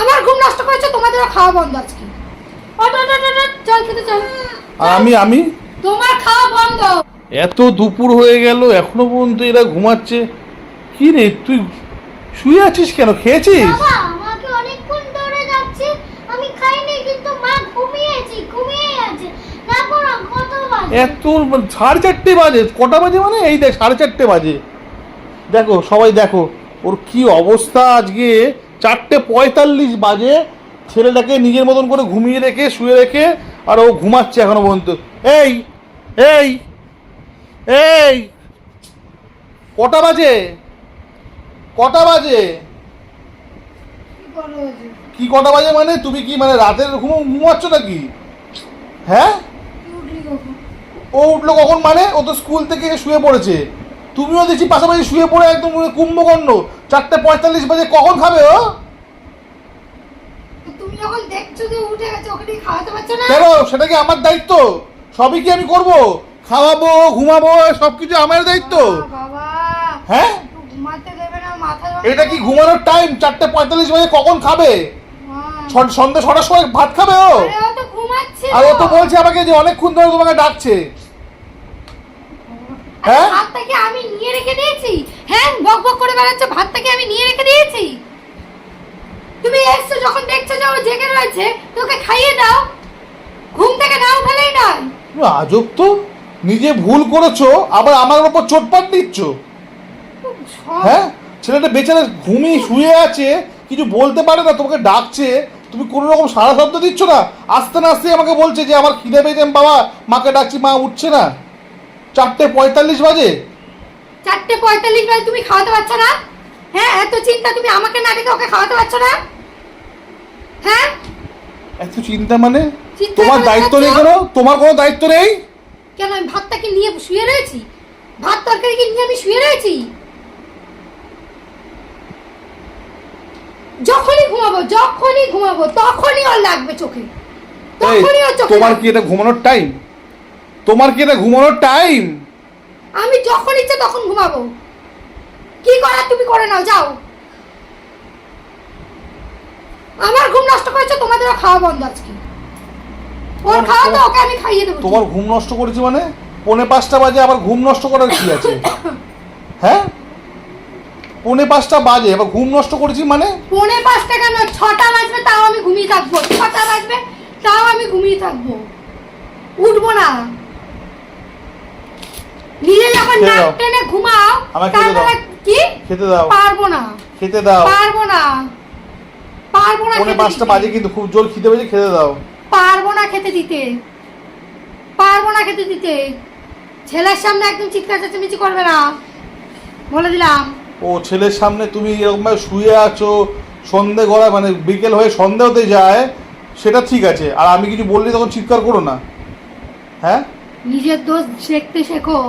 আমার ঘুম নষ্ট করেছে, তোমাদেরও খাওয়া বন্ধ আজকে। চল খেতে চল। আমি তোমার খাওয়া বন্ধ। এত দুপুর হয়ে গেল এখনো পর্যন্ত এরা ঘুমাচ্ছে। কি রে তুই শুয়ে আছিস কেন? খেয়েছিস? বাবা আমাকে অনেকক্ষণ ধরে যাচ্ছে, আমি খাইনি কিন্তু মা ঘুমিয়ে আছে। দেখো না কত বাজে। এত 4:30 বাজে। কটা বাজে মানে? এই দেখ 4:30 বাজে। দেখো সবাই দেখো ওর কি অবস্থা আজকে। 4:45 বাজে। ছেলেটাকে নিজের মতন করে ঘুমিয়ে রেখে শুয়ে রেখে আর ও ঘুমাচ্ছে এখনো পর্যন্ত। এই এই এই কটা বাজে? কটা বাজে? কি কটা বাজে মানে? তুমি কি মানে রাতের ঘুমাচ্ছ নাকি? হ্যাঁ, ও উঠলো কখন মানে? ও তো স্কুল থেকে শুয়ে পড়েছে। তুমিও দেখছি পাশাপাশি শুয়ে পড়ে একদম কুম্ভকর্ণ। 4:45 বাজে, কখন খাবে ও? তুমি যখন দেখছো যে উঠে গেছে, ওকে দিয়ে খাওয়াতে পারছো না? কেন? সেটা কি আমার দায়িত্ব? সবই কি আমি করব? খাওয়াবো, ঘুমাবো, সবকিছু আমার দায়িত্ব। বাবা হ্যাঁ, ঘুমাতে দেবে না, মাথা এটা কি ঘুমানোর টাইম? 4:45 বাজে, কখন খাবে? সন্ধ্যে 6টার সময় ভাত খাবে ও? আরে ও তো ঘুমাচ্ছে। আর ও তো বলছে আমাকে যে অনেকক্ষণ ধরে তোমাকে ডাকছে। হ্যাঁ, ভাতটাকে আমি নিয়ে রেখে দিয়েছি। হ্যাঁ, বক বক করে বেড়াচ্ছ, ভাতটাকে আমি নিয়ে রেখে দিয়েছি। তুমি এসছো যখন দেখছো যে ও জেগে রয়েছে, তোকে খাইয়ে দাও। ঘুম থেকে নাও ফেলেই নয়। আজব তো। নিজে ভুল করেছো আবার আমার উপর চোটপাট দিচ্ছ। হ্যাঁ, ছেলেটা বেচারা ঘুমিয়ে শুয়ে আছে, কিছু বলতে পারে না, তোমাকে ডাকছে, তুমি কোনো রকম সারা শব্দ দিচ্ছ না। আস্তে না আসতে আমাকে বলছে যে আমার খিদে পেয়েছে, বাবা মাকে ডাকছি, মা উঠছে না। 4:45 বাজে। 4:45 বাজে তুমি খাওয়াতে পারছো না? হ্যাঁ, এত চিন্তা তুমি আমাকে না ডেকে ওকে খাওয়াতে পারছো না? হ্যাঁ, এত চিন্তা মানে? চিন্তা তোমার করে দায়িত্ব নেই যাচ্ছ? কোনো? তোমার কোনো দায়িত্ব নেই? কেন আমি ভাতটাকে নিয়ে শুয়ে রয়েছি? ভাত তরকারি কি নিয়ে আমি শুয়ে রয়েছি? যখনই ঘুমাবো তখনই ওর লাগবে চোখে। এই, তখনই ওর চোখে তোমার লাগবে। কি এটা ঘুমানোর টাইম? তোমার কি এটা ঘুমানোর টাইম? আমি যখন ইচ্ছে তখন ঘুমাবো। কি করার তুমি করে নাও, যাও। আমার ঘুম নষ্ট করেছে, তোমাদেরও খাওয়া বন্ধ আজকে। ওর খাওয়া তো ওকে আমি খাইয়ে দেবো। তোমার ঘুম নষ্ট করেছি মানে? 4:45 বাজে, আবার ঘুম নষ্ট করার কি আছে? হ্যাঁ, 4:45 বাজে আবার ঘুম নষ্ট করেছি মানে? 4:45 কেন, 6টা বাজবে তাও আমি ঘুমিয়ে থাকবো। 6টা বাজবে তাও আমি ঘুমিয়ে থাকবো, উঠবো না। নিজে যখন খেতে নাক দাও। টেনে ঘুমাও, আমাকে খেতে দাও। তারপরে কি? খেতে দাও। পারবো না, খেতে দাও। পারবো না, পারবো না খেতে 4:45 দিতে। বাজে কিন্তু খুব জোর খিদে পেয়েছে, খেতে দাও। পারবো না খেতে দিতে, পারবো না খেতে দিতে। ছেলের সামনে একদম চিৎকার চেঁচামেচি করবে না, বলে দিলাম। ও ছেলের সামনে তুমি এরকম ভাবে শুয়ে আছো, সন্ধে গড়া মানে বিকেল হয়ে সন্ধে হতে যায়, সেটা ঠিক আছে। আর আমি কিছু বললে তখন চিৎকার করো না। হ্যাঁ, নিজের দোষ দেখতে শেখো,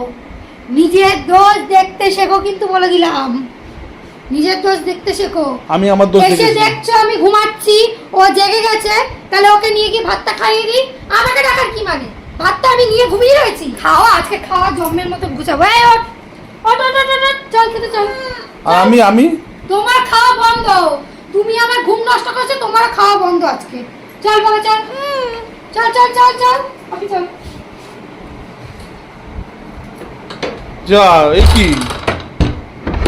নিজের দোষ দেখতে শেখো, কিন্তু বলে দিলাম নিজের দোষ দেখতে শেখো। আমি আমার দোষ এসে দেখেছি। দেখছো আমি ঘুমাচ্ছি, ও জেগে গেছে, তাহলে ওকে নিয়ে গিয়ে ভাতটা খাইয়ে দিই। আমাকে ডাকার কি মানে? ভাতটা আমি নিয়ে ঘুমিয়ে রয়েছি। খাওয়া আজকে খাওয়া জম্মের মতো গুছাবো। এই ওঠ ওঠ ওঠ ওঠ, ওঠ, চল খেতে চল। আর আমি তোমার খাওয়া বন্ধ। তুমি আমার ঘুম নষ্ট করেছো, তোমার খাওয়া বন্ধ আজকে। চল বাবা চল, চল চল চল চল চল। যা, এই কি